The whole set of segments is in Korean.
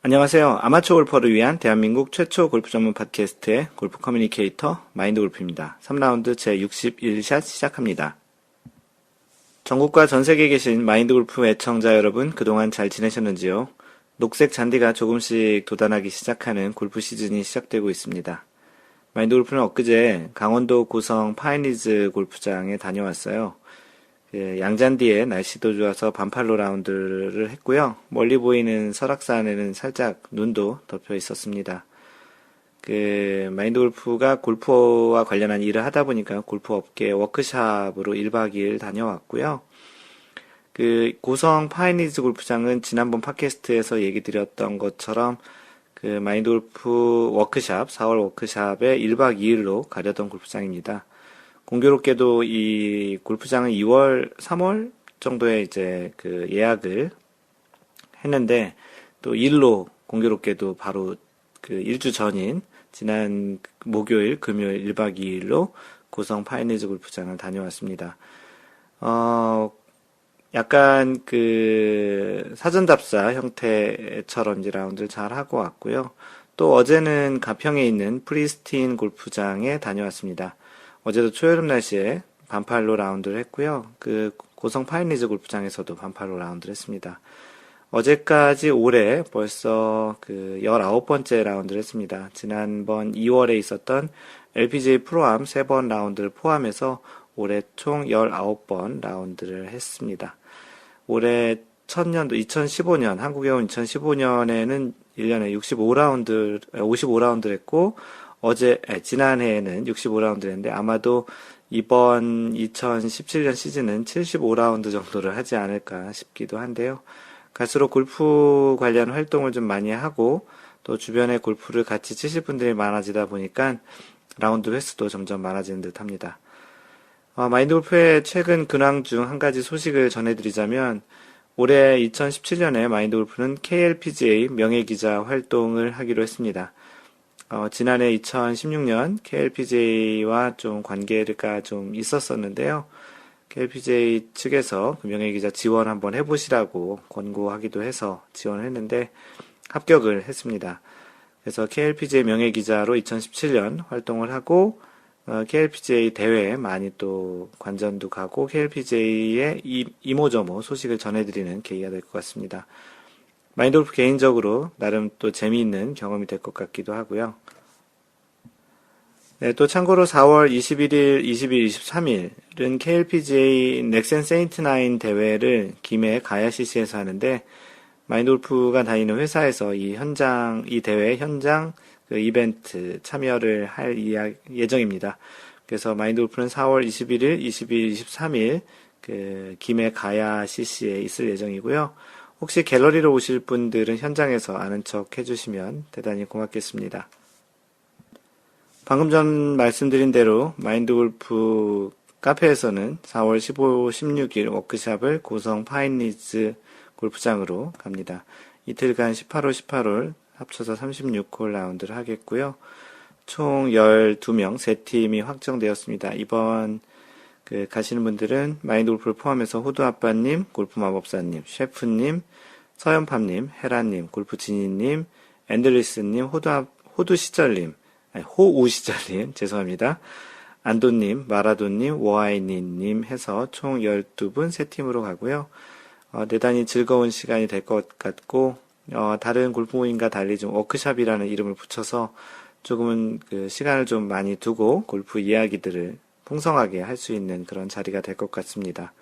안녕하세요. 아마추어 골퍼를 위한 대한민국 최초 골프 전문 팟캐스트의 골프 커뮤니케이터 마인드 골프입니다. 3라운드 제 61샷 시작합니다. 전국과 전 세계에 계신 마인드 골프 애청자 여러분, 그동안 잘 지내셨는지요? 녹색 잔디가 조금씩 돋아나기 시작하는 골프 시즌이 시작되고 있습니다. 마인드 골프는 엊그제 강원도 고성 파이니즈 골프장에 다녀왔어요. 양잔디에 날씨도 좋아서 반팔로 라운드를 했고요. 멀리 보이는 설악산에는 살짝 눈도 덮여 있었습니다. 마인드 골프가 골프와 관련한 일을 하다 보니까 골프 업계 워크샵으로 1박 2일 다녀왔고요. 고성 파이니즈 골프장은 지난번 팟캐스트에서 얘기 드렸던 것처럼 마인드 골프 워크샵, 4월 워크샵에 1박 2일로 가려던 골프장입니다. 공교롭게도 이 골프장은 2월, 3월 정도에 이제 예약을 했는데, 또 일로 공교롭게도 바로 일주 전인 지난 목요일, 금요일 1박 2일로 고성 파이니즈 골프장을 다녀왔습니다. 약간 사전답사 형태처럼 이제 라운드를 잘 하고 왔고요. 또 어제는 가평에 있는 프리스틴 골프장에 다녀왔습니다. 어제도 초여름 날씨에 반팔로 라운드를 했고요. 고성 파이니즈 골프장에서도 반팔로 라운드를 했습니다. 어제까지 올해 벌써 19번째 라운드를 했습니다. 지난번 2월에 있었던 LPGA 프로암 3번 라운드를 포함해서 올해 총 19번 라운드를 했습니다. 올해 첫년도 2015년, 한국에 온 2015년에는 1년에 55라운드를 했고, 지난해에는 65라운드를 했는데, 아마도 이번 2017년 시즌은 75라운드 정도를 하지 않을까 싶기도 한데요. 갈수록 골프 관련 활동을 좀 많이 하고, 또 주변에 골프를 같이 치실 분들이 많아지다 보니까 라운드 횟수도 점점 많아지는 듯 합니다. 마인드 골프의 최근 근황 중 한 가지 소식을 전해드리자면, 올해 2017년에 마인드 골프는 KLPGA 명예기자 활동을 하기로 했습니다. 지난해 2016년 KLPGA와 좀 관계가 좀 있었었는데요. KLPGA 측에서 명예기자 지원 한번 해보시라고 권고하기도 해서 지원을 했는데 합격을 했습니다. 그래서 KLPGA 명예기자로 2017년 활동을 하고 KLPGA 대회에 많이 또 관전도 가고 KLPGA의 이모저모 소식을 전해드리는 계기가 될 것 같습니다. 마인드 골프 개인적으로 나름 또 재미있는 경험이 될 것 같기도 하고요. 네, 또 참고로 4월 21일, 20일, 23일은 KLPGA 넥센 세인트9 대회를 김해 가야CC에서 하는데 마인드 골프가 다니는 회사에서 이 대회 현장 이벤트 참여를 할 예정입니다. 그래서 마인드 골프는 4월 21일, 22일, 23일 김해 가야CC에 있을 예정이고요. 혹시 갤러리로 오실 분들은 현장에서 아는 척 해주시면 대단히 고맙겠습니다. 방금 전 말씀드린 대로 마인드 골프 카페에서는 4월 15, 16일 워크샵을 고성 파이니즈 골프장으로 갑니다. 이틀간 18홀, 18홀 합쳐서 36홀 라운드를 하겠고요. 총 12명, 3팀이 확정되었습니다. 이번 가시는 분들은 마인드 골프를 포함해서 호두아빠님, 골프마법사님, 셰프님, 서연팜님, 헤라님, 골프지니님, 앤드리스님, 호우시절님, 죄송합니다. 안도님, 마라도님, 워아이니님 해서 총 12분 3팀으로 가고요. 대단히 즐거운 시간이 될 것 같고, 다른 골프 모임과 달리 좀 워크샵이라는 이름을 붙여서 조금은 시간을 좀 많이 두고 골프 이야기들을 풍성하게 할 수 있는 그런 자리가 될 것 같습니다.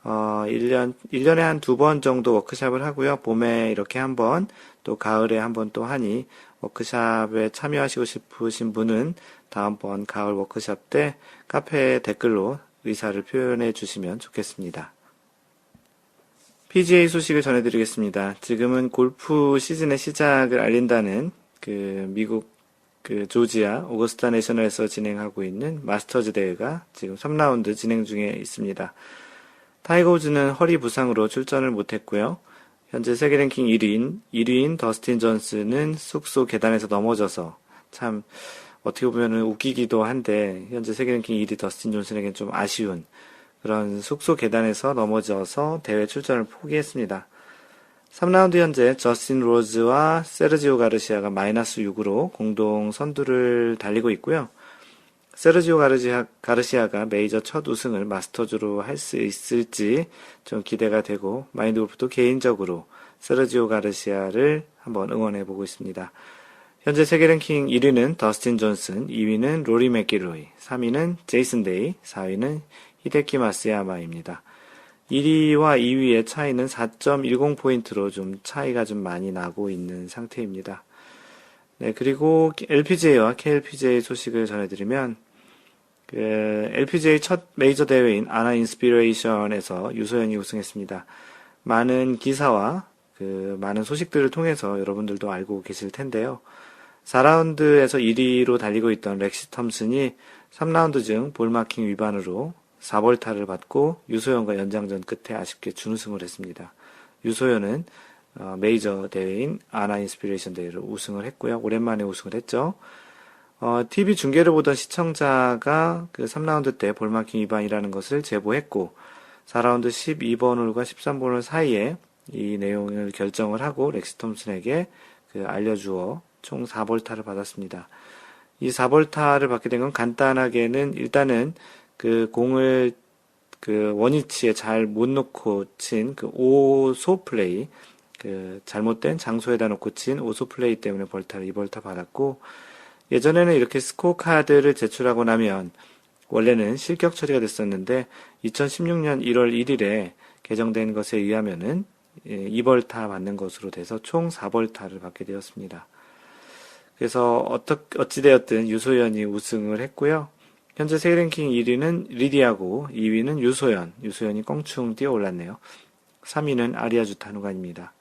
1년에 한 2번 정도 워크샵을 하고요. 봄에 이렇게 한 번, 또 가을에 한 번 또 하니, 워크샵에 참여하시고 싶으신 분은 다음번 가을 워크샵 때 카페 댓글로 의사를 표현해 주시면 좋겠습니다. PGA 소식을 전해드리겠습니다. 지금은 골프 시즌의 시작을 알린다는 미국 조지아 오거스타 내셔널에서 진행하고 있는 마스터즈 대회가 지금 3라운드 진행 중에 있습니다. 타이거 우즈는 허리 부상으로 출전을 못했고요. 현재 세계 랭킹 1위인 더스틴 존스는 숙소 계단에서 넘어져서 참 어떻게 보면 웃기기도 한데 현재 세계 랭킹 1위 더스틴 존슨에게는 좀 아쉬운 그런 숙소 계단에서 넘어져서 대회 출전을 포기했습니다. 3라운드 현재 저스틴 로즈와 세르지오 가르시아가 마이너스 6으로 공동 선두를 달리고 있고요. 세르지오 가르시아가 메이저 첫 우승을 마스터즈로 할 수 있을지 좀 기대가 되고, 마인드 골프도 개인적으로 세르지오 가르시아를 한번 응원해 보고 있습니다. 현재 세계 랭킹 1위는 더스틴 존슨, 2위는 로리 맥길로이, 3위는 제이슨 데이, 4위는 히데키 마스야마입니다. 1위와 2위의 차이는 4.10포인트로 좀 차이가 좀 많이 나고 있는 상태입니다. 네, 그리고 LPGA와 KLPGA 소식을 전해드리면, LPGA 첫 메이저 대회인 아나 인스피레이션에서 유소연이 우승했습니다. 많은 기사와 많은 소식들을 통해서 여러분들도 알고 계실 텐데요. 4라운드에서 1위로 달리고 있던 렉시 텀슨이 3라운드 중 볼마킹 위반으로 4벌타를 받고 유소연과 연장전 끝에 아쉽게 준우승을 했습니다. 유소연은 메이저 대회인 아나 인스피레이션 대회를 우승을 했고요. 오랜만에 우승을 했죠. TV 중계를 보던 시청자가 3라운드 때 볼마킹 위반이라는 것을 제보했고, 4라운드 12번 홀과 13번 홀 사이에 이 내용을 결정을 하고 렉시 톰슨에게 알려주어 총 4벌타를 받았습니다. 이 4벌타를 받게 된 건 간단하게는 일단은 공을 원위치에 잘 못 놓고 친 오소 플레이, 잘못된 장소에다 놓고 친 오소 플레이 때문에 벌타를 2벌타 받았고, 예전에는 이렇게 스코어 카드를 제출하고 나면 원래는 실격 처리가 됐었는데 2016년 1월 1일에 개정된 것에 의하면은 2벌타 받는 것으로 돼서 총 4벌타를 받게 되었습니다. 그래서 어찌되었든 유소연이 우승을 했고요. 현재 세계 랭킹 1위는 리디아고 2위는 유소연이 껑충 뛰어 올랐네요. 3위는 아리아 주타누간입니다.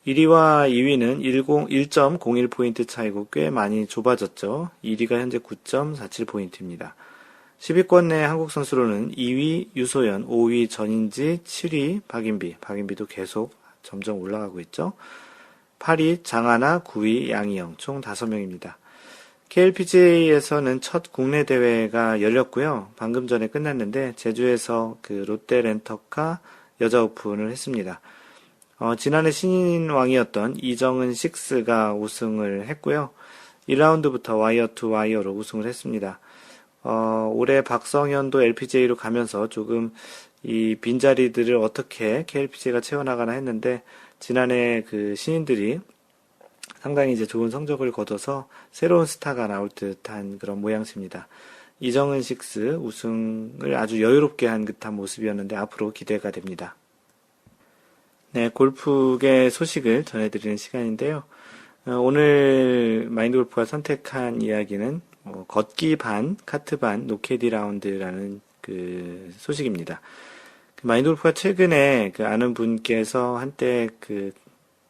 1위와 2위는 1.01포인트 차이고 꽤 많이 좁아졌죠. 1위가 현재 9.47포인트입니다. 10위권 내 한국 선수로는 2위 유소연, 5위 전인지, 7위 박인비도 계속 점점 올라가고 있죠. 8위 장하나, 9위 양희영, 총 5명입니다. KLPGA에서는 첫 국내 대회가 열렸고요. 방금 전에 끝났는데 제주에서 롯데 렌터카 여자 오픈을 했습니다. 지난해 신인왕이었던 이정은 식스가 우승을 했고요. 1라운드부터 와이어 투 와이어로 우승을 했습니다. 올해 박성현도 LPGA로 가면서 조금 이 빈자리들을 어떻게 KLPGA가 채워나가나 했는데, 지난해 신인들이 상당히 이제 좋은 성적을 거둬서 새로운 스타가 나올 듯한 그런 모양새입니다. 이정은 식스 우승을 아주 여유롭게 한 듯한 모습이었는데 앞으로 기대가 됩니다. 네, 골프계 소식을 전해드리는 시간인데요. 오늘 마인드 골프가 선택한 이야기는 걷기 반, 카트 반, 노캐디 라운드라는 소식입니다. 마인드 골프가 최근에 아는 분께서 한때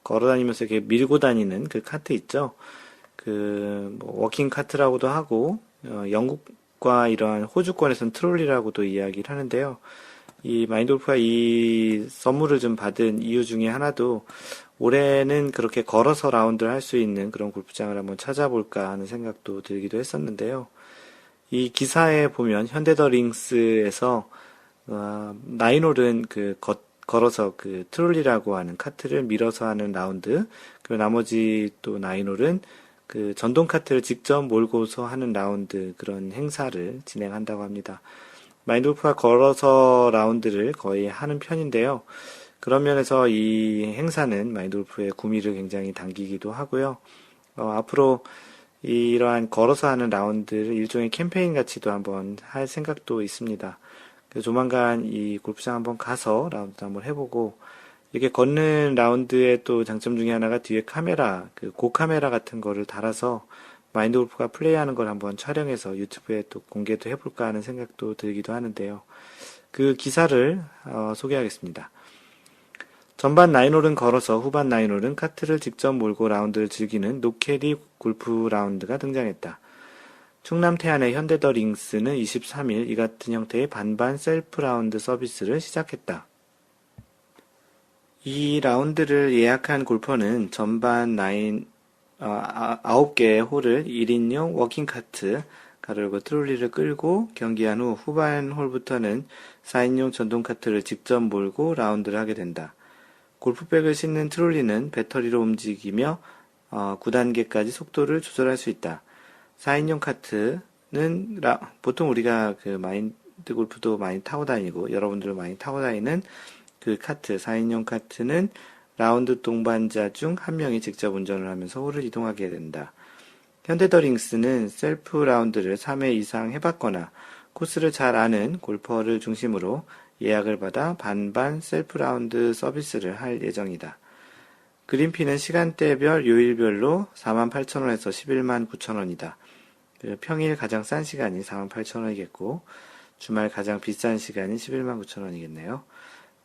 걸어다니면서 이렇게 밀고 다니는 카트 있죠? 워킹 카트라고도 하고, 영국과 이러한 호주권에서는 트롤리라고도 이야기를 하는데요. 이 마인드 골프가 이 선물을 좀 받은 이유 중에 하나도 올해는 그렇게 걸어서 라운드를 할 수 있는 그런 골프장을 한번 찾아볼까 하는 생각도 들기도 했었는데요. 이 기사에 보면 현대더링스에서 나인홀은 걸어서 트롤리라고 하는 카트를 밀어서 하는 라운드, 그리고 나머지 또 나인홀은 전동 카트를 직접 몰고서 하는 라운드, 그런 행사를 진행한다고 합니다. 마인드 골프가 걸어서 라운드를 거의 하는 편인데요. 그런 면에서 이 행사는 마인드 골프의 구미를 굉장히 당기기도 하고요. 앞으로 이러한 걸어서 하는 라운드를 일종의 캠페인 같이도 한번 할 생각도 있습니다. 그래서 조만간 이 골프장 한번 가서 라운드 한번 해보고, 이렇게 걷는 라운드의 또 장점 중에 하나가 뒤에 카메라, 고카메라 같은 거를 달아서 마인드 골프가 플레이하는 걸 한번 촬영해서 유튜브에 또 공개도 해볼까 하는 생각도 들기도 하는데요. 그 기사를 소개하겠습니다. 전반 나인홀은 걸어서 후반 나인홀은 카트를 직접 몰고 라운드를 즐기는 노캐디 골프 라운드가 등장했다. 충남 태안의 현대더링스는 23일 이 같은 형태의 반반 셀프 라운드 서비스를 시작했다. 이 라운드를 예약한 골퍼는 전반 9개의 홀을 1인용 워킹카트, 가로열고 트롤리를 끌고 경기한 후 후반 홀부터는 4인용 전동카트를 직접 몰고 라운드를 하게 된다. 골프백을 싣는 트롤리는 배터리로 움직이며 9단계까지 속도를 조절할 수 있다. 4인용 카트는 보통 우리가 그 마인드 골프도 많이 타고 다니고 여러분들도 많이 타고 다니는 그 카트, 4인용 카트는 라운드 동반자 중 한 명이 직접 운전을 하면서 홀을 이동하게 된다. 현대더링스는 셀프 라운드를 3회 이상 해봤거나 코스를 잘 아는 골퍼를 중심으로 예약을 받아 반반 셀프 라운드 서비스를 할 예정이다. 그린피는 시간대별 요일별로 48,000원에서 119,000원이다. 평일 가장 싼 시간이 48,000원이겠고 주말 가장 비싼 시간이 119,000원이겠네요.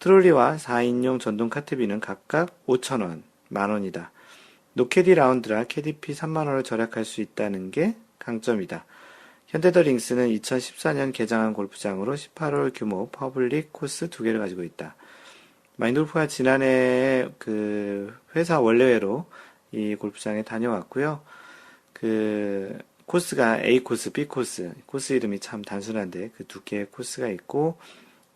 트롤리와 4인용 전동 카트비는 각각 5,000원, 만원이다. 노캐디 라운드라 캐디피 3만원을 절약할 수 있다는 게 강점이다. 현대더링스는 2014년 개장한 골프장으로 18홀 규모 퍼블릭 코스 2개를 가지고 있다. 마인드골프가 지난해 그 회사 원래회로 이 골프장에 다녀왔고요. 그 코스가 A 코스, B 코스, 코스 이름이 참 단순한데 그 두 개의 코스가 있고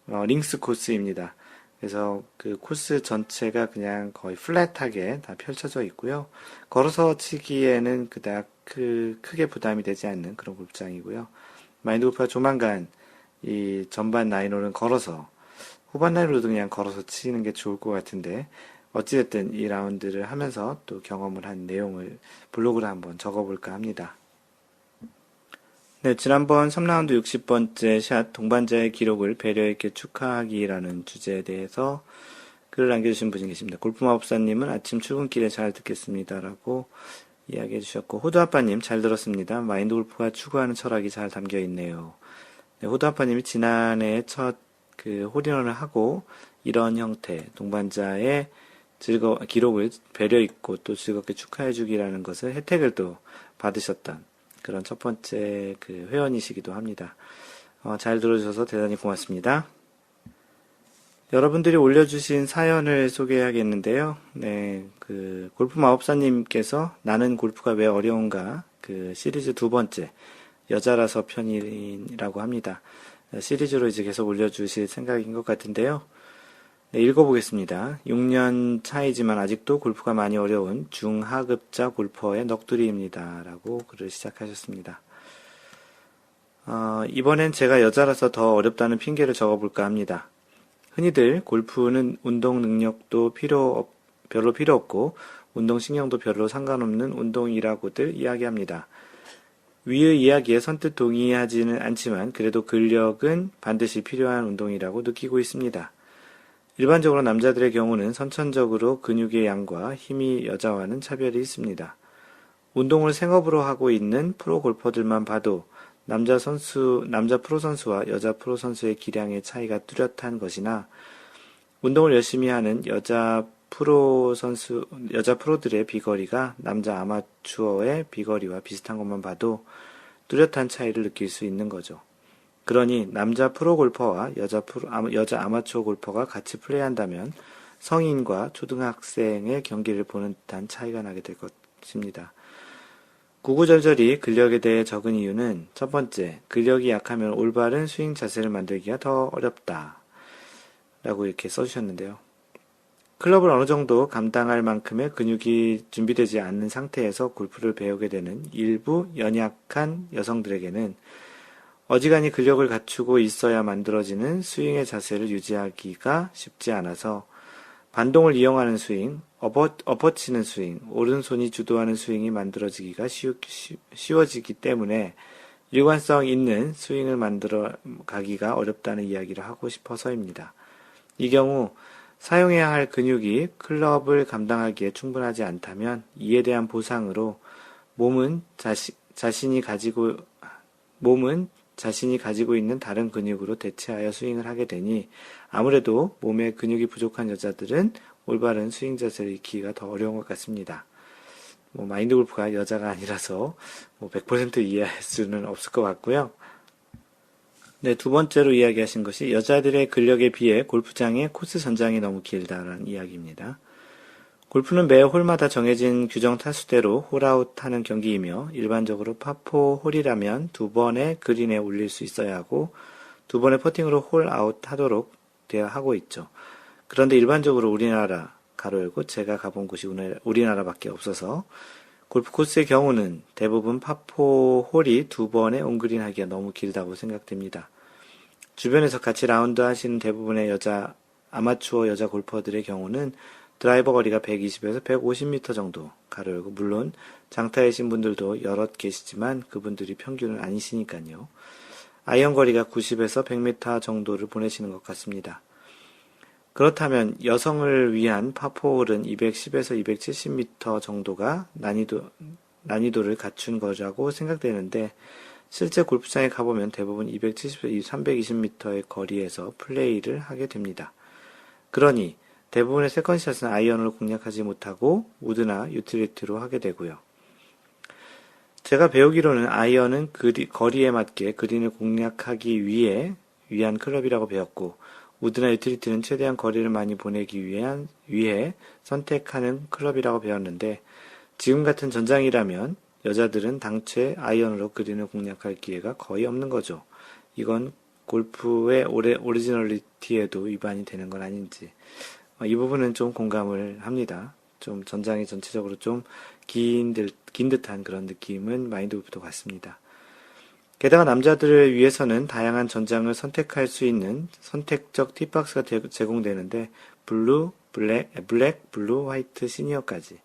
링스 코스입니다. 그래서 그 코스 전체가 그냥 거의 플랫하게 다 펼쳐져 있고요. 걸어서 치기에는 그닥 크게 부담이 되지 않는 그런 골프장이고요. 마인드골프가 조만간 이 전반 라인홀은 걸어서 후반 라인홀도 그냥 걸어서 치는 게 좋을 것 같은데 어찌됐든 이 라운드를 하면서 또 경험을 한 내용을 블로그로 한번 적어볼까 합니다. 네, 지난번 3라운드 60번째 샷 동반자의 기록을 배려있게 축하하기라는 주제에 대해서 글을 남겨주신 분이 계십니다. 골프마법사님은 아침 출근길에 잘 듣겠습니다. 라고 이야기해 주셨고, 호두아빠님 잘 들었습니다. 마인드 골프가 추구하는 철학이 잘 담겨 있네요. 네, 호두아빠님이 지난해 첫 그 홀인원을 하고 이런 형태, 동반자의 기록을 배려있고 또 즐겁게 축하해 주기라는 것을 혜택을 또 받으셨던 그런 첫 번째 그 회원이시기도 합니다. 잘 들어주셔서 대단히 고맙습니다. 여러분들이 올려주신 사연을 소개해야겠는데요. 네, 그 골프 마법사님께서 나는 골프가 왜 어려운가 그 시리즈 두 번째 여자라서 편이라고 합니다. 시리즈로 이제 계속 올려주실 생각인 것 같은데요. 네, 읽어보겠습니다. 6년 차이지만 아직도 골프가 많이 어려운 중하급자 골퍼의 넋두리입니다. 라고 글을 시작하셨습니다. 이번엔 제가 여자라서 더 어렵다는 핑계를 적어볼까 합니다. 흔히들 골프는 운동 능력도 별로 필요 없고 운동신경도 별로 상관없는 운동이라고들 이야기합니다. 위의 이야기에 선뜻 동의하지는 않지만 그래도 근력은 반드시 필요한 운동이라고 느끼고 있습니다. 일반적으로 남자들의 경우는 선천적으로 근육의 양과 힘이 여자와는 차별이 있습니다. 운동을 생업으로 하고 있는 프로 골퍼들만 봐도 남자 프로 선수와 여자 프로 선수의 기량의 차이가 뚜렷한 것이나 운동을 열심히 하는 여자 프로들의 비거리가 남자 아마추어의 비거리와 비슷한 것만 봐도 뚜렷한 차이를 느낄 수 있는 거죠. 그러니 남자 프로 골퍼와 여자 아마추어 골퍼가 같이 플레이한다면 성인과 초등학생의 경기를 보는 듯한 차이가 나게 될 것입니다. 구구절절히 근력에 대해 적은 이유는 첫 번째, 근력이 약하면 올바른 스윙 자세를 만들기가 더 어렵다. 라고 이렇게 써주셨는데요. 클럽을 어느 정도 감당할 만큼의 근육이 준비되지 않는 상태에서 골프를 배우게 되는 일부 연약한 여성들에게는 어지간히 근력을 갖추고 있어야 만들어지는 스윙의 자세를 유지하기가 쉽지 않아서 반동을 이용하는 스윙, 엎어치는 스윙, 오른손이 주도하는 스윙이 만들어지기가 쉬워지기 때문에 일관성 있는 스윙을 만들어 가기가 어렵다는 이야기를 하고 싶어서입니다. 이 경우 사용해야 할 근육이 클럽을 감당하기에 충분하지 않다면 이에 대한 보상으로 몸은 자신이 가지고 있는 다른 근육으로 대체하여 스윙을 하게 되니 아무래도 몸에 근육이 부족한 여자들은 올바른 스윙 자세를 익히기가 더 어려운 것 같습니다. 마인드 골프가 여자가 아니라서 100% 이해할 수는 없을 것 같고요. 네, 두 번째로 이야기하신 것이 여자들의 근력에 비해 골프장의 코스 전장이 너무 길다라는 이야기입니다. 골프는 매 홀마다 정해진 규정 타수대로 홀아웃하는 경기이며 일반적으로 파4 홀이라면 2번의 그린에 올릴 수 있어야 하고 2번의 퍼팅으로 홀아웃 하도록 되어 하고 있죠. 그런데 일반적으로 우리나라 가로 열고 제가 가본 곳이 우리나라밖에 없어서 골프 코스의 경우는 대부분 파4 홀이 2번의 온그린 하기가 너무 길다고 생각됩니다. 주변에서 같이 라운드 하시는 대부분의 아마추어 여자 골퍼들의 경우는 드라이버 거리가 120에서 150m 정도 가로 열고, 물론 장타이신 분들도 여럿 계시지만 그분들이 평균은 아니시니까요. 아이언 거리가 90에서 100m 정도를 보내시는 것 같습니다. 그렇다면 여성을 위한 파4홀은 210에서 270m 정도가 난이도를 갖춘 거라고 생각되는데, 실제 골프장에 가보면 대부분 270에서 320m의 거리에서 플레이를 하게 됩니다. 그러니 대부분의 세컨샷은 아이언으로 공략하지 못하고 우드나 유틸리티로 하게 되고요. 제가 배우기로는 아이언은 거리에 맞게 그린을 공략하기 위한 클럽이라고 배웠고, 우드나 유틸리티는 최대한 거리를 많이 보내기 위해 선택하는 클럽이라고 배웠는데, 지금 같은 전장이라면 여자들은 당최 아이언으로 그린을 공략할 기회가 거의 없는 거죠. 이건 골프의 오리지널리티에도 위반이 되는 건 아닌지, 이 부분은 좀 공감을 합니다. 좀 전장이 전체적으로 좀 긴 듯한 그런 느낌은 마인드 골프도 같습니다. 게다가 남자들을 위해서는 다양한 전장을 선택할 수 있는 선택적 티박스가 제공되는데, 블랙, 블루, 화이트, 시니어까지.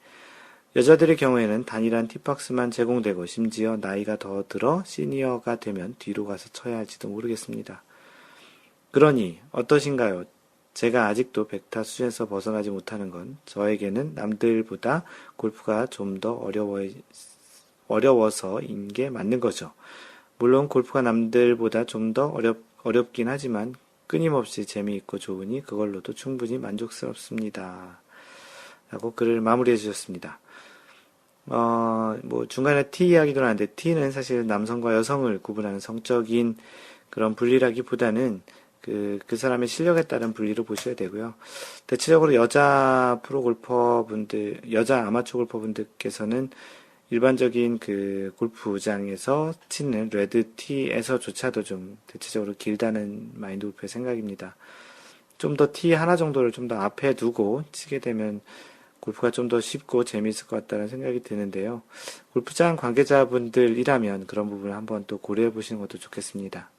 여자들의 경우에는 단일한 티박스만 제공되고, 심지어 나이가 더 들어 시니어가 되면 뒤로 가서 쳐야 할지도 모르겠습니다. 그러니 어떠신가요? 제가 아직도 백타 수준에서 벗어나지 못하는 건 저에게는 남들보다 골프가 좀 더 어려워서인 게 맞는 거죠. 물론 골프가 남들보다 좀 더 어렵긴 하지만 끊임없이 재미있고 좋으니 그걸로도 충분히 만족스럽습니다. 라고 글을 마무리해 주셨습니다. 중간에 T 이야기도 나왔는데, T는 사실 남성과 여성을 구분하는 성적인 그런 분리라기보다는 그 사람의 실력에 따른 분리로 보셔야 되고요. 대체적으로 여자 아마추어 골퍼분들께서는 일반적인 그 골프장에서 치는 레드티에서조차도 좀 대체적으로 길다는 마인드 골프의 생각입니다. 좀 더 티 하나 정도를 좀 더 앞에 두고 치게 되면 골프가 좀 더 쉽고 재미있을 것 같다는 생각이 드는데요. 골프장 관계자분들이라면 그런 부분을 한번 또 고려해 보시는 것도 좋겠습니다.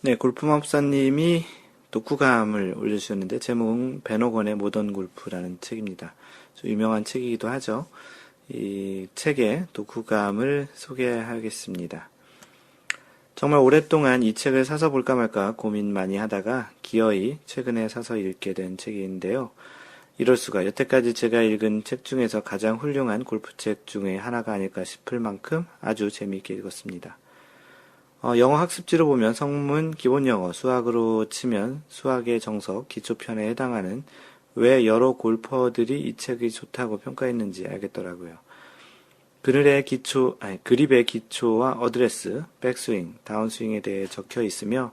네, 골프마법사님이 독후감을 올려주셨는데, 제목은 베너건의 모던 골프라는 책입니다. 좀 유명한 책이기도 하죠. 이 책의 독후감을 소개하겠습니다. 정말 오랫동안 이 책을 사서 볼까 말까 고민 많이 하다가 기어이 최근에 사서 읽게 된 책인데요. 이럴 수가, 여태까지 제가 읽은 책 중에서 가장 훌륭한 골프책 중에 하나가 아닐까 싶을 만큼 아주 재미있게 읽었습니다. 영어 학습지로 보면 성문, 기본영어, 수학으로 치면 수학의 정석, 기초편에 해당하는 왜 여러 골퍼들이 이 책이 좋다고 평가했는지 알겠더라고요. 그립의 기초와 어드레스, 백스윙, 다운스윙에 대해 적혀 있으며,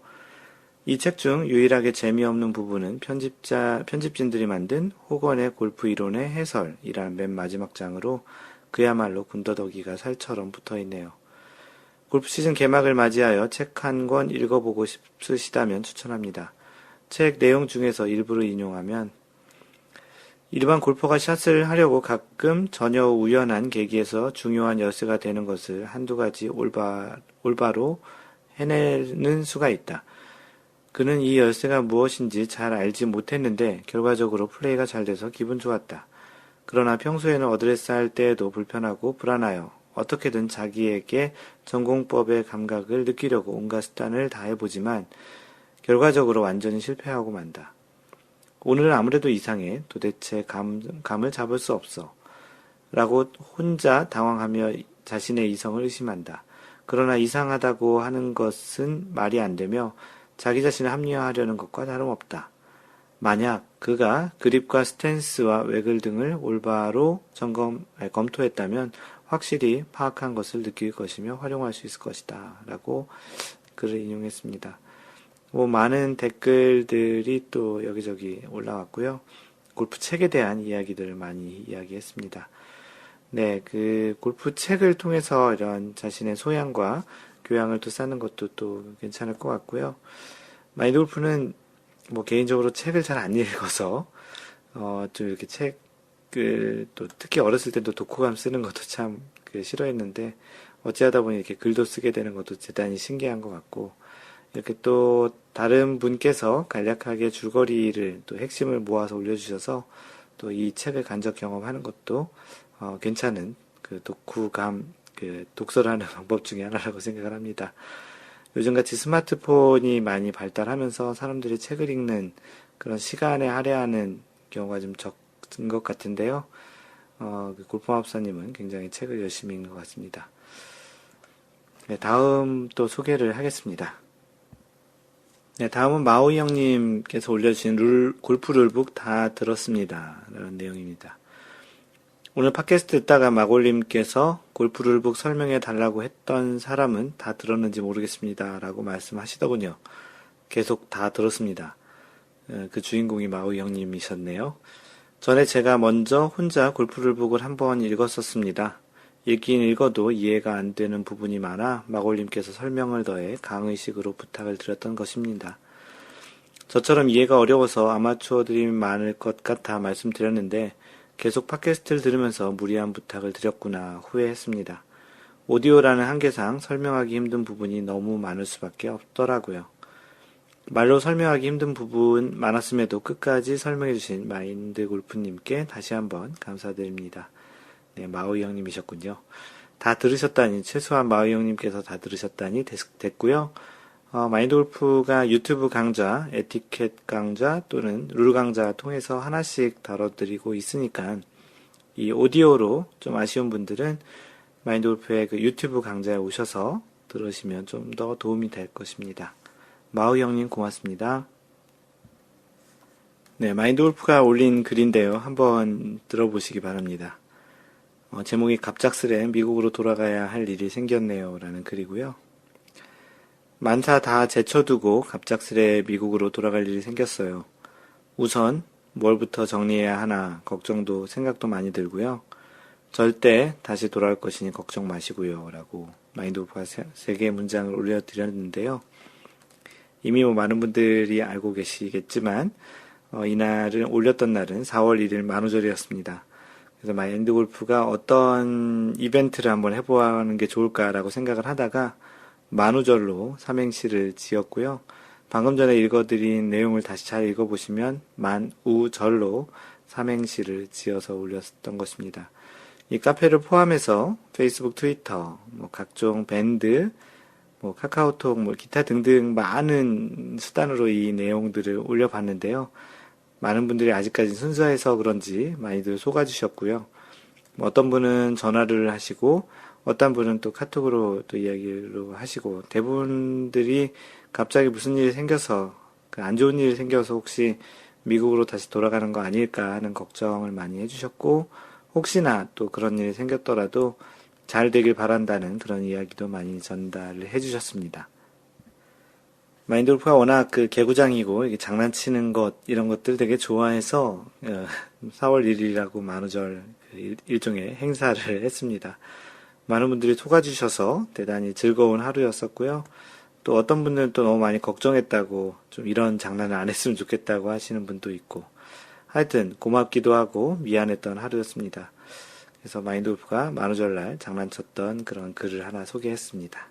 이 책 중 유일하게 재미없는 부분은 편집진들이 만든 호건의 골프 이론의 해설이라는 맨 마지막 장으로 그야말로 군더더기가 살처럼 붙어 있네요. 골프 시즌 개막을 맞이하여 책 한 권 읽어보고 싶으시다면 추천합니다. 책 내용 중에서 일부를 인용하면, 일반 골퍼가 샷을 하려고 가끔 전혀 우연한 계기에서 중요한 열쇠가 되는 것을 한두 가지 올바로 해내는 수가 있다. 그는 이 열쇠가 무엇인지 잘 알지 못했는데 결과적으로 플레이가 잘 돼서 기분 좋았다. 그러나 평소에는 어드레스 할 때에도 불편하고 불안하여 어떻게든 자기에게 전공법의 감각을 느끼려고 온갖 수단을 다해보지만 결과적으로 완전히 실패하고 만다. 오늘은 아무래도 이상해. 도대체 감을 잡을 수 없어. 라고 혼자 당황하며 자신의 이성을 의심한다. 그러나 이상하다고 하는 것은 말이 안 되며 자기 자신을 합리화하려는 것과 다름없다. 만약 그가 그립과 스탠스와 외글 등을 올바로 검토했다면 확실히 파악한 것을 느낄 것이며 활용할 수 있을 것이다. 라고 글을 인용했습니다. 많은 댓글들이 또 여기저기 올라왔고요. 골프 책에 대한 이야기들을 많이 이야기했습니다. 네, 그 골프 책을 통해서 이런 자신의 소양과 교양을 또 쌓는 것도 또 괜찮을 것 같고요. 마인드 골프는 개인적으로 책을 잘 안 읽어서 좀 이렇게 책을, 또 특히 어렸을 때도 독후감 쓰는 것도 참 싫어했는데, 어찌하다 보니 이렇게 글도 쓰게 되는 것도 대단히 신기한 것 같고, 이렇게 또 다른 분께서 간략하게 줄거리를 또 핵심을 모아서 올려주셔서 또 이 책을 간접 경험하는 것도 괜찮은 독후감 독서를 하는 방법 중에 하나라고 생각을 합니다. 요즘같이 스마트폰이 많이 발달하면서 사람들이 책을 읽는 그런 시간에 할애하는 경우가 좀 적은 것 같은데요. 골프마법사님은 굉장히 책을 열심히 읽는 것 같습니다. 네, 다음 또 소개를 하겠습니다. 네, 다음은 마오이 형님께서 올려주신 골프 룰북 다 들었습니다. 라는 내용입니다. 오늘 팟캐스트 듣다가 마골님께서 골프 룰북 설명해 달라고 했던 사람은 다 들었는지 모르겠습니다. 라고 말씀하시더군요. 계속 다 들었습니다. 그 주인공이 마오이 형님이셨네요. 전에 제가 먼저 혼자 골프 룰북을 한번 읽었었습니다. 읽긴 읽어도 이해가 안 되는 부분이 많아 마골님께서 설명을 더해 강의식으로 부탁을 드렸던 것입니다. 저처럼 이해가 어려워서 아마추어들이 많을 것 같아 말씀드렸는데 계속 팟캐스트를 들으면서 무리한 부탁을 드렸구나 후회했습니다. 오디오라는 한계상 설명하기 힘든 부분이 너무 많을 수밖에 없더라고요. 말로 설명하기 힘든 부분 많았음에도 끝까지 설명해주신 마인드 골프님께 다시 한번 감사드립니다. 네, 마오이 형님이셨군요. 다 들으셨다니, 최소한 마오이 형님께서 다 들으셨다니 됐고요. 마인드 골프가 유튜브 강좌, 에티켓 강좌 또는 룰 강좌 통해서 하나씩 다뤄드리고 있으니까 이 오디오로 좀 아쉬운 분들은 마인드 골프의 그 유튜브 강좌에 오셔서 들으시면 좀 더 도움이 될 것입니다. 마오이 형님 고맙습니다. 네, 마인드 골프가 올린 글인데요. 한번 들어보시기 바랍니다. 제목이 갑작스레 미국으로 돌아가야 할 일이 생겼네요. 라는 글이고요. 만사 다 제쳐두고 갑작스레 미국으로 돌아갈 일이 생겼어요. 우선 뭘부터 정리해야 하나 걱정도 생각도 많이 들고요. 절대 다시 돌아올 것이니 걱정 마시고요. 라고 마인드 골프가 세 개의 문장을 올려드렸는데요. 이미 많은 분들이 알고 계시겠지만 이날을 올렸던 날은 4월 1일 만우절이었습니다. 그래서 마인드 골프가 어떤 이벤트를 한번 해보는 게 좋을까라고 생각을 하다가 만우절로 삼행시를 지었고요. 방금 전에 읽어드린 내용을 다시 잘 읽어보시면 만우절로 삼행시를 지어서 올렸던 것입니다. 이 카페를 포함해서 페이스북, 트위터, 각종 밴드, 카카오톡, 기타 등등 많은 수단으로 이 내용들을 올려봤는데요. 많은 분들이 아직까지 순수해서 그런지 많이들 속아주셨고요. 어떤 분은 전화를 하시고, 어떤 분은 또 카톡으로 또 이야기를 하시고, 대부분들이 갑자기 무슨 일이 생겨서, 안 좋은 일이 생겨서 혹시 미국으로 다시 돌아가는 거 아닐까 하는 걱정을 많이 해주셨고, 혹시나 또 그런 일이 생겼더라도 잘 되길 바란다는 그런 이야기도 많이 전달을 해주셨습니다. 마인드 골프가 워낙 개구장이고 이게 장난치는 것 이런 것들 되게 좋아해서 4월 1일이라고 만우절 일종의 행사를 했습니다. 많은 분들이 속아주셔서 대단히 즐거운 하루였었고요. 또 어떤 분들은 또 너무 많이 걱정했다고 좀 이런 장난을 안 했으면 좋겠다고 하시는 분도 있고 하여튼 고맙기도 하고 미안했던 하루였습니다. 그래서 마인드 골프가 만우절날 장난쳤던 그런 글을 하나 소개했습니다.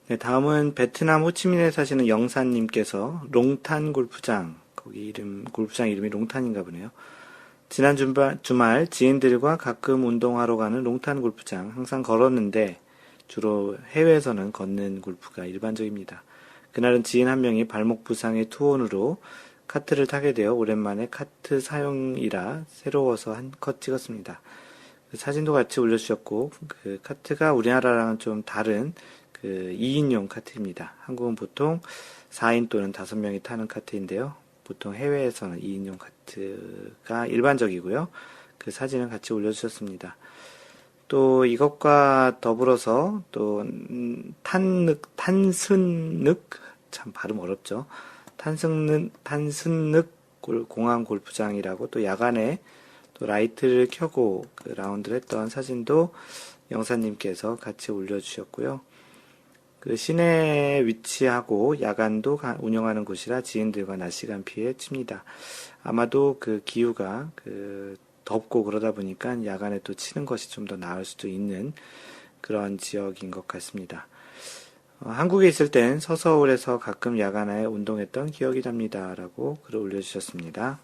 네, 다음은 베트남 호치민에 사시는 영사님께서 롱탄 골프장, 거기 골프장 이름이 롱탄인가 보네요. 지난 주말 지인들과 가끔 운동하러 가는 롱탄 골프장 항상 걸었는데 주로 해외에서는 걷는 골프가 일반적입니다. 그날은 지인 한 명이 발목 부상의 투혼으로 카트를 타게 되어 오랜만에 카트 사용이라 새로워서 한 컷 찍었습니다. 그 사진도 같이 올려주셨고 그 카트가 우리나라랑은 좀 다른 2인용 카트입니다. 한국은 보통 4인 또는 5명이 타는 카트인데요. 보통 해외에서는 2인용 카트가 일반적이고요. 그 사진을 같이 올려주셨습니다. 또 이것과 더불어서 또 탄슨늑 참 발음 어렵죠. 탄슨늑 공항 골프장이라고 또 야간에 또 라이트를 켜고 라운드를 했던 사진도 영사님께서 같이 올려주셨고요. 그 시내에 위치하고 야간도 운영하는 곳이라 지인들과 낮 시간 피해 칩니다. 아마도 그 기후가 덥고 그러다 보니까 야간에 또 치는 것이 좀 더 나을 수도 있는 그런 지역인 것 같습니다. 한국에 있을 땐 서서울에서 가끔 야간에 운동했던 기억이 납니다. 라고 글을 올려주셨습니다.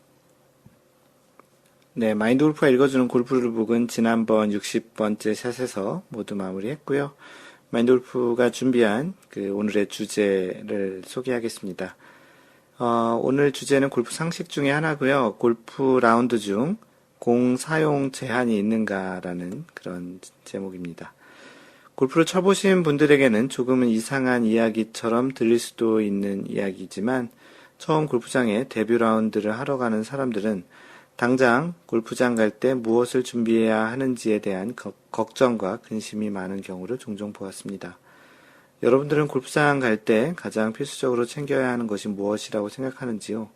네, 마인드 골프가 읽어주는 골프룰북은 지난번 60번째 샷에서 모두 마무리했고요. 마인드 골프가 준비한 오늘의 주제를 소개하겠습니다. 오늘 주제는 골프 상식 중에 하나고요. 골프 라운드 중 공 사용 제한이 있는가라는 그런 제목입니다. 골프를 쳐보신 분들에게는 조금은 이상한 이야기처럼 들릴 수도 있는 이야기지만 처음 골프장에 데뷔 라운드를 하러 가는 사람들은 당장 골프장 갈 때 무엇을 준비해야 하는지에 대한 걱정과 근심이 많은 경우를 종종 보았습니다. 여러분들은 골프장 갈 때 가장 필수적으로 챙겨야 하는 것이 무엇이라고 생각하는지요?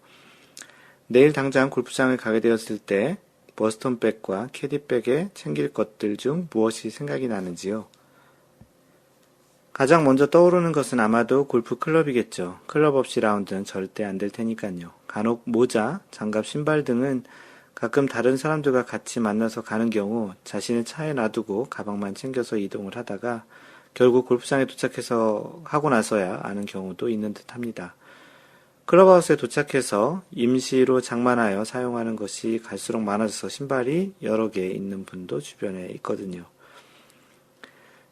내일 당장 골프장을 가게 되었을 때 버스톤백과 캐디백에 챙길 것들 중 무엇이 생각이 나는지요? 가장 먼저 떠오르는 것은 아마도 골프 클럽이겠죠. 클럽 없이 라운드는 절대 안 될 테니까요. 간혹 모자, 장갑, 신발 등은 가끔 다른 사람들과 같이 만나서 가는 경우 자신의 차에 놔두고 가방만 챙겨서 이동을 하다가 결국 골프장에 도착해서 하고 나서야 아는 경우도 있는 듯 합니다. 클럽하우스에 도착해서 임시로 장만하여 사용하는 것이 갈수록 많아져서 신발이 여러 개 있는 분도 주변에 있거든요.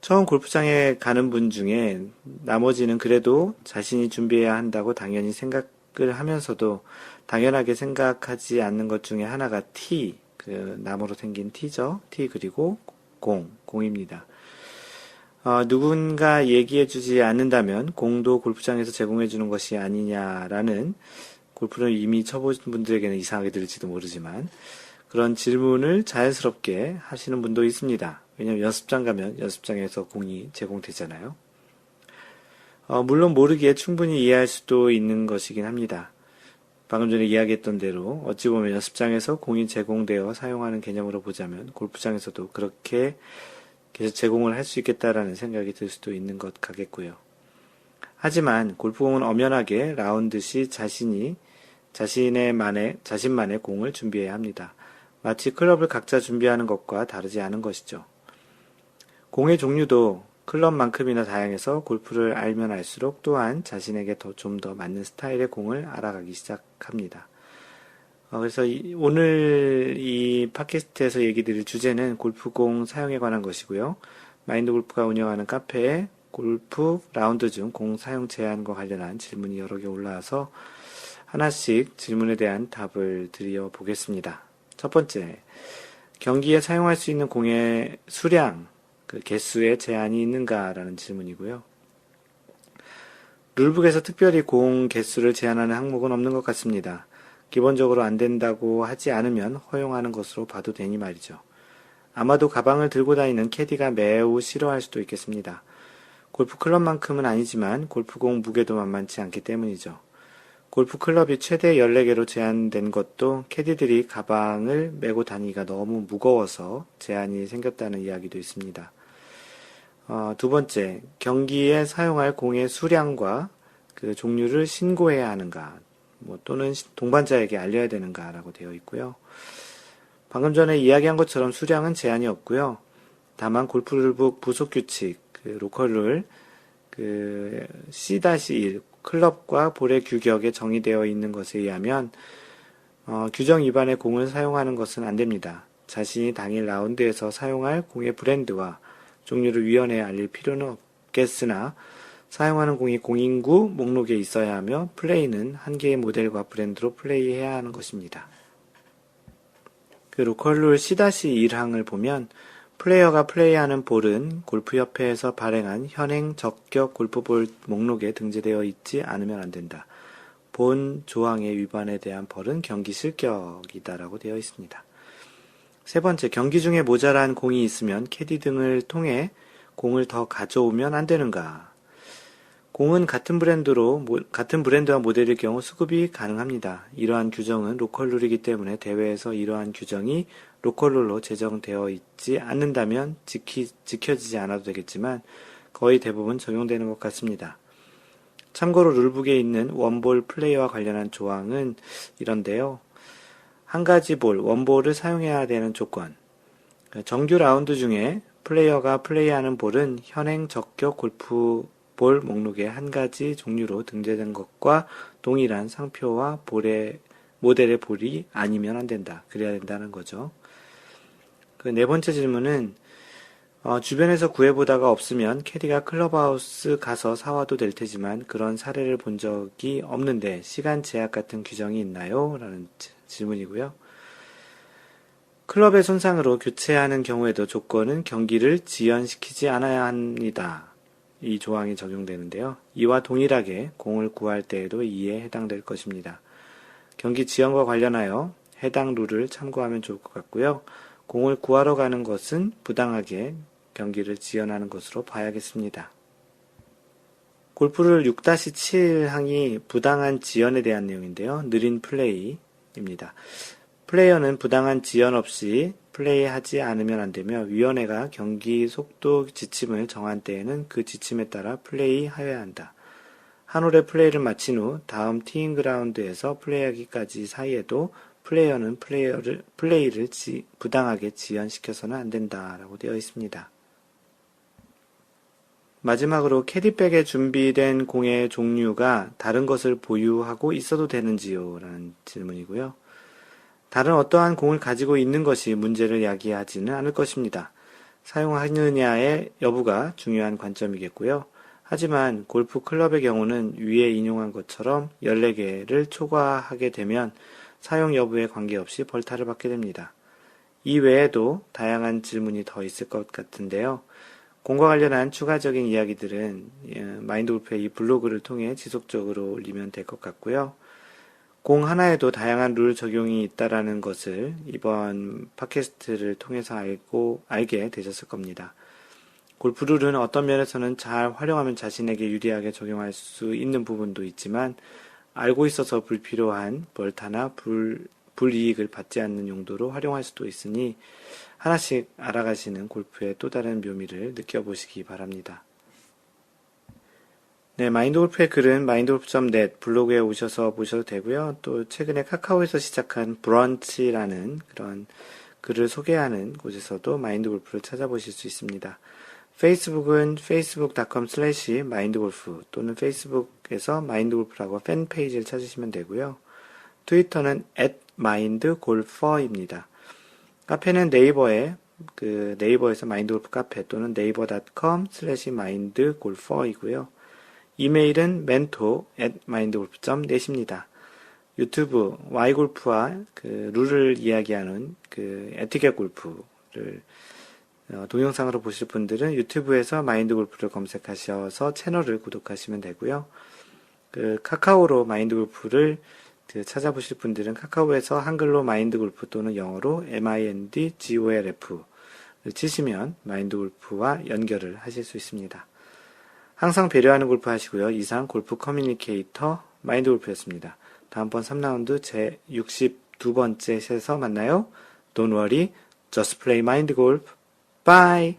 처음 골프장에 가는 분 중에 나머지는 그래도 자신이 준비해야 한다고 당연히 생각을 하면서도 당연하게 생각하지 않는 것 중에 하나가 티, 나무로 생긴 티죠. 티 그리고 공입니다. 누군가 얘기해주지 않는다면 공도 골프장에서 제공해주는 것이 아니냐라는 골프를 이미 쳐보신 분들에게는 이상하게 들릴지도 모르지만 그런 질문을 자연스럽게 하시는 분도 있습니다. 왜냐하면 연습장 가면 연습장에서 공이 제공되잖아요. 물론 모르기에 충분히 이해할 수도 있는 것이긴 합니다. 방금 전에 이야기했던 대로 어찌 보면 연습장에서 공이 제공되어 사용하는 개념으로 보자면 골프장에서도 그렇게 계속 제공을 할 수 있겠다라는 생각이 들 수도 있는 것 같겠고요. 하지만 골프공은 엄연하게 라운드 시 자신만의 공을 준비해야 합니다. 마치 클럽을 각자 준비하는 것과 다르지 않은 것이죠. 공의 종류도 클럽만큼이나 다양해서 골프를 알면 알수록 또한 자신에게 좀 더 맞는 스타일의 공을 알아가기 시작합니다. 그래서 오늘 이 팟캐스트에서 얘기 드릴 주제는 골프공 사용에 관한 것이고요. 마인드 골프가 운영하는 카페에 골프 라운드 중 공 사용 제한과 관련한 질문이 여러 개 올라와서 하나씩 질문에 대한 답을 드려 보겠습니다. 첫 번째, 경기에 사용할 수 있는 공의 수량, 개수에 제한이 있는가라는 질문이고요. 룰북에서 특별히 공 개수를 제한하는 항목은 없는 것 같습니다. 기본적으로 안 된다고 하지 않으면 허용하는 것으로 봐도 되니 말이죠. 아마도 가방을 들고 다니는 캐디가 매우 싫어할 수도 있겠습니다. 골프 클럽만큼은 아니지만 골프공 무게도 만만치 않기 때문이죠. 골프 클럽이 최대 14개로 제한된 것도 캐디들이 가방을 메고 다니기가 너무 무거워서 제한이 생겼다는 이야기도 있습니다. 두 번째, 경기에 사용할 공의 수량과 그 종류를 신고해야 하는가, 또는 동반자에게 알려야 되는가라고 되어 있고요. 방금 전에 이야기한 것처럼 수량은 제한이 없고요. 다만 골프룰북 부속 규칙, 로컬룰 C-1 클럽과 볼의 규격에 정의되어 있는 것에 의하면 규정 위반의 공을 사용하는 것은 안 됩니다. 자신이 당일 라운드에서 사용할 공의 브랜드와 종류를 위원회에 알릴 필요는 없겠으나 사용하는 공이 공인구 목록에 있어야 하며 플레이는 한 개의 모델과 브랜드로 플레이해야 하는 것입니다. 로컬룰 C-1항을 보면 플레이어가 플레이하는 볼은 골프협회에서 발행한 현행 적격 골프볼 목록에 등재되어 있지 않으면 안 된다. 본 조항의 위반에 대한 벌은 경기 실격이다라고 되어 있습니다. 세 번째, 경기 중에 모자란 공이 있으면 캐디 등을 통해 공을 더 가져오면 안 되는가? 공은 같은 브랜드와 모델일 경우 수급이 가능합니다. 이러한 규정은 로컬룰이기 때문에 대회에서 이러한 규정이 로컬룰로 제정되어 있지 않는다면 지켜지지 않아도 되겠지만 거의 대부분 적용되는 것 같습니다. 참고로 룰북에 있는 원볼 플레이와 관련한 조항은 이런데요. 한 가지 볼, 원볼을 사용해야 되는 조건. 정규 라운드 중에 플레이어가 플레이하는 볼은 현행 적격 골프 볼 목록의 한 가지 종류로 등재된 것과 동일한 상표와 모델의 볼이 아니면 안 된다. 그래야 된다는 거죠. 네 번째 질문은 주변에서 구해보다가 없으면 캐디가 클럽하우스 가서 사와도 될 테지만 그런 사례를 본 적이 없는데 시간 제약 같은 규정이 있나요? 라는 질문이고요. 클럽의 손상으로 교체하는 경우에도 조건은 경기를 지연시키지 않아야 합니다. 이 조항이 적용되는데요. 이와 동일하게 공을 구할 때에도 이에 해당될 것입니다. 경기 지연과 관련하여 해당 룰을 참고하면 좋을 것 같고요. 공을 구하러 가는 것은 부당하게 경기를 지연하는 것으로 봐야겠습니다. 골프를 6-7 항이 부당한 지연에 대한 내용인데요. 느린 플레이입니다. 플레이어는 부당한 지연 없이 플레이하지 않으면 안 되며 위원회가 경기 속도 지침을 정한 때에는 그 지침에 따라 플레이하여야 한다. 한 홀의 플레이를 마친 후 다음 티잉 그라운드에서 플레이하기까지 사이에도 플레이어는 플레이를 부당하게 지연시켜서는 안 된다라고 되어 있습니다. 마지막으로 캐디백에 준비된 공의 종류가 다른 것을 보유하고 있어도 되는지요? 라는 질문이고요. 다른 어떠한 공을 가지고 있는 것이 문제를 야기하지는 않을 것입니다. 사용하느냐의 여부가 중요한 관점이겠고요. 하지만 골프 클럽의 경우는 위에 인용한 것처럼 14개를 초과하게 되면 사용 여부에 관계없이 벌타를 받게 됩니다. 이 외에도 다양한 질문이 더 있을 것 같은데요. 공과 관련한 추가적인 이야기들은 마인드골프의 이 블로그를 통해 지속적으로 올리면 될 것 같고요. 공 하나에도 다양한 룰 적용이 있다라는 것을 이번 팟캐스트를 통해서 알게 되셨을 겁니다. 골프 룰은 어떤 면에서는 잘 활용하면 자신에게 유리하게 적용할 수 있는 부분도 있지만 알고 있어서 불필요한 벌타나 불이익을 받지 않는 용도로 활용할 수도 있으니 하나씩 알아가시는 골프의 또 다른 묘미를 느껴보시기 바랍니다. 네, 마인드골프의 글은 mindgolf.net 블로그에 오셔서 보셔도 되고요. 또 최근에 카카오에서 시작한 브런치라는 그런 글을 소개하는 곳에서도 마인드골프를 찾아보실 수 있습니다. 페이스북은 facebook.com/mindgolf 또는 페이스북에서 마인드골프라고 팬페이지를 찾으시면 되고요. 트위터는 @mindgolfer입니다. 카페는 네이버에서 마인드골프 카페 또는 naver.com/mindgolfer이고요. 이메일은 mentor@mindgolf.net입니다. 유튜브 Y골프와 그 룰을 이야기하는 그 에티켓 골프를 동영상으로 보실 분들은 유튜브에서 마인드골프를 검색하셔서 채널을 구독하시면 되고요. 그 카카오로 마인드골프를 찾아보실 분들은 카카오에서 한글로 마인드골프 또는 영어로 mindgolf를 치시면 마인드골프와 연결을 하실 수 있습니다. 항상 배려하는 골프 하시고요. 이상 골프 커뮤니케이터 마인드골프였습니다. 다음번 3라운드 제 62번째 샷에서 만나요. Don't worry, just play mind golf. Bye!